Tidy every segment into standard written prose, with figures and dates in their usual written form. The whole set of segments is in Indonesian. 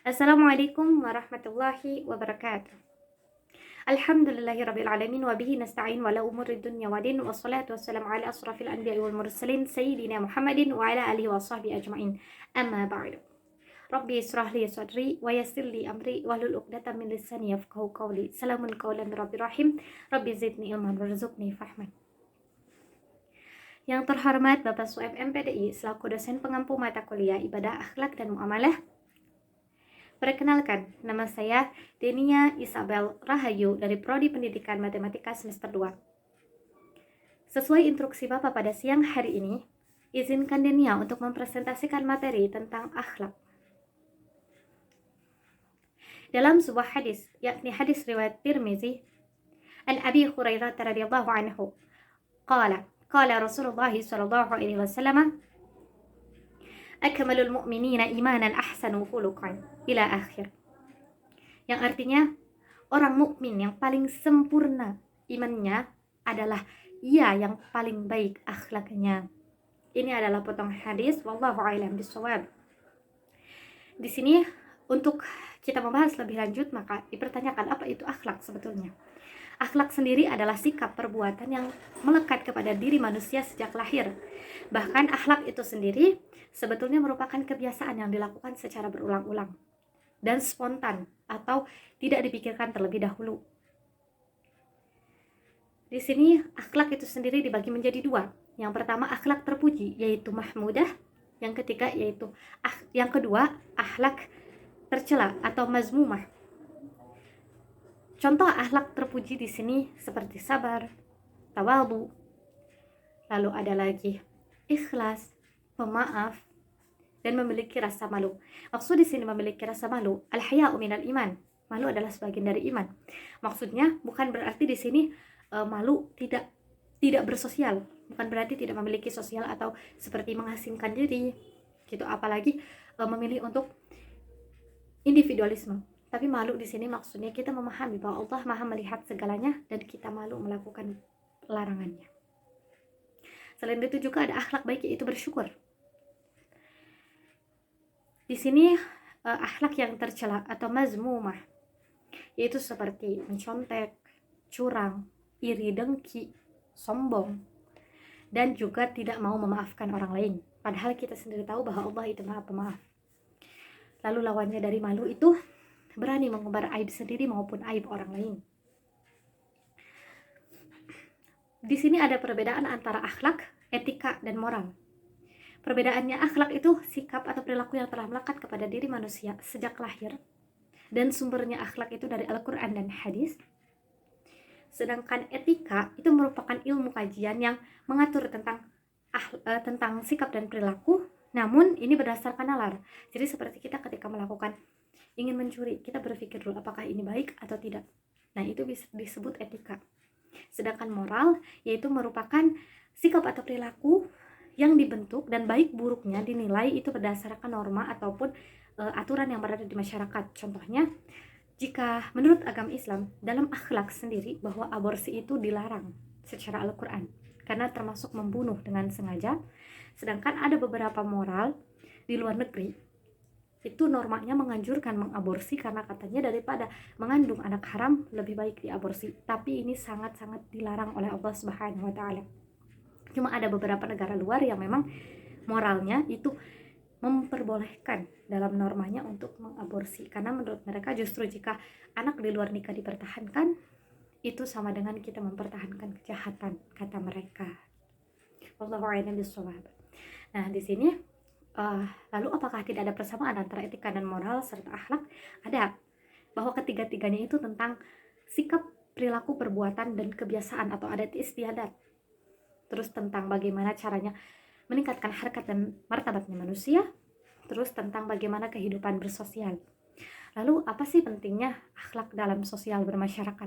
Assalamualaikum warahmatullahi wabarakatuh. Alhamdulillahirabbil alamin wa bihi nasta'in wa la umuri dunya waddin wassalatu wassalamu ala asrafil anbiya'i wal mursalin sayyidina Muhammadin wa ala alihi wa sahbihi ajmain. Amma ba'du. Rabbi israh li sadri wa yassir li amri wahlul 'uqdatam min lisani yafqahu qawli. Salamun qawlan mir rabbir rahim. Rabbi zidni ilman warzuqni fahman. Yang terhormat Bapak Sueb MPDI selaku dosen pengampu mata kuliah Ibadah Akhlak dan Muamalah. Perkenalkan, nama saya Denia Isabel Rahayu dari Prodi Pendidikan Matematika semester 2. Sesuai instruksi Bapak pada siang hari ini, izinkan Denia untuk mempresentasikan materi tentang akhlak. Dalam sebuah hadis, yakni hadis riwayat Tirmizi, an Abi Hurairah radhiyallahu anhu, qala Rasulullah sallallahu alaihi wasallam, akmalul mu'minina imanan ahsanu khuluqan ila akhir. Yang artinya orang mukmin yang paling sempurna imannya adalah ia yang paling baik akhlaknya. Ini adalah potong hadis, wallahu a'lam bishawab. Di sini untuk kita membahas lebih lanjut maka dipertanyakan apa itu akhlak sebetulnya. Akhlak sendiri adalah sikap perbuatan yang melekat kepada diri manusia sejak lahir. Bahkan akhlak itu sendiri sebetulnya merupakan kebiasaan yang dilakukan secara berulang-ulang dan spontan atau tidak dipikirkan terlebih dahulu. Di sini akhlak itu sendiri dibagi menjadi dua. Yang pertama akhlak terpuji yaitu mahmudah, yang kedua akhlak tercela atau mazmumah. Contoh akhlak terpuji di sini seperti sabar, tawadhu, lalu ada lagi ikhlas, pemaaf, dan memiliki rasa malu. Maksud di sini memiliki rasa malu, al-haya'u minal iman. Malu adalah sebagian dari iman. Maksudnya bukan berarti di sini malu tidak bersosial, bukan berarti tidak memiliki sosial atau seperti mengasingkan diri gitu, apalagi memilih untuk individualisme. Tapi malu di sini maksudnya kita memahami bahwa Allah Maha melihat segalanya dan kita malu melakukan larangannya. Selain itu juga ada akhlak baik yaitu bersyukur. Di sini akhlak yang tercela atau mazmumah yaitu seperti mencontek, curang, iri dengki, sombong, dan juga tidak mau memaafkan orang lain. Padahal kita sendiri tahu bahwa Allah itu Maha Pemaaf. Lalu lawannya dari malu itu berani mengumbar aib sendiri maupun aib orang lain. Di sini ada perbedaan antara akhlak, etika, dan moral. Perbedaannya akhlak itu sikap atau perilaku yang telah melekat kepada diri manusia sejak lahir dan sumbernya akhlak itu dari Al-Quran dan hadis. Sedangkan etika itu merupakan ilmu kajian yang mengatur tentang sikap dan perilaku, namun ini berdasarkan nalar. Jadi seperti kita ketika ingin mencuri, kita berpikir dulu apakah ini baik atau tidak. Nah, itu bisa disebut etika. Sedangkan moral yaitu merupakan sikap atau perilaku yang dibentuk dan baik buruknya dinilai itu berdasarkan norma ataupun aturan yang berada di masyarakat. Contohnya, jika menurut agama Islam dalam akhlak sendiri bahwa aborsi itu dilarang secara Al-Quran karena termasuk membunuh dengan sengaja. Sedangkan ada beberapa moral di luar negeri itu normanya menganjurkan mengaborsi karena katanya daripada mengandung anak haram lebih baik diaborsi. Tapi ini sangat-sangat dilarang oleh Allah Subhanahu wa taala. Cuma ada beberapa negara luar yang memang moralnya itu memperbolehkan dalam normanya untuk mengaborsi karena menurut mereka justru jika anak di luar nikah dipertahankan itu sama dengan kita mempertahankan kejahatan, kata mereka. Wallahu a'lam bishawab. Nah, di sini lalu apakah tidak ada persamaan antara etika dan moral serta akhlak? Ada, bahwa ketiga-tiganya itu tentang sikap, perilaku, perbuatan, dan kebiasaan atau adat istiadat. Terus tentang bagaimana caranya meningkatkan harkat dan martabatnya manusia. Terus tentang bagaimana kehidupan bersosial. Lalu apa sih pentingnya akhlak dalam sosial bermasyarakat?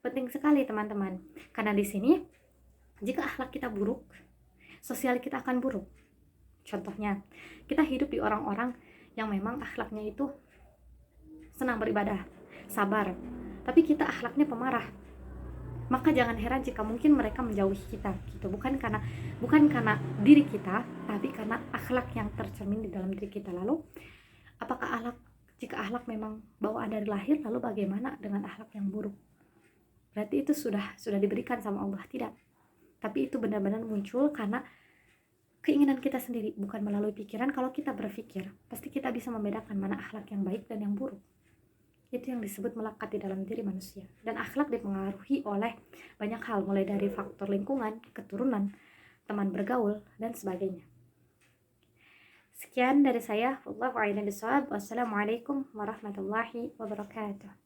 Penting sekali teman-teman, karena di sini jika akhlak kita buruk, sosial kita akan buruk. Contohnya, kita hidup di orang-orang yang memang akhlaknya itu senang beribadah, sabar, tapi kita akhlaknya pemarah. Maka jangan heran jika mungkin mereka menjauhi kita gitu, bukan karena diri kita, tapi karena akhlak yang tercermin di dalam diri kita. Lalu apakah Jika akhlak memang bawaan dari lahir, lalu bagaimana dengan akhlak yang buruk? Berarti itu sudah diberikan sama Allah? Tidak. Tapi itu benar-benar muncul karena keinginan kita sendiri, bukan melalui pikiran. Kalau kita berpikir, pasti kita bisa membedakan mana akhlak yang baik dan yang buruk. Itu yang disebut melekat di dalam diri manusia. Dan akhlak dipengaruhi oleh banyak hal, mulai dari faktor lingkungan, keturunan, teman bergaul, dan sebagainya. Sekian dari saya. Wallahu a'lam bishawab. Wassalamualaikum warahmatullahi wabarakatuh.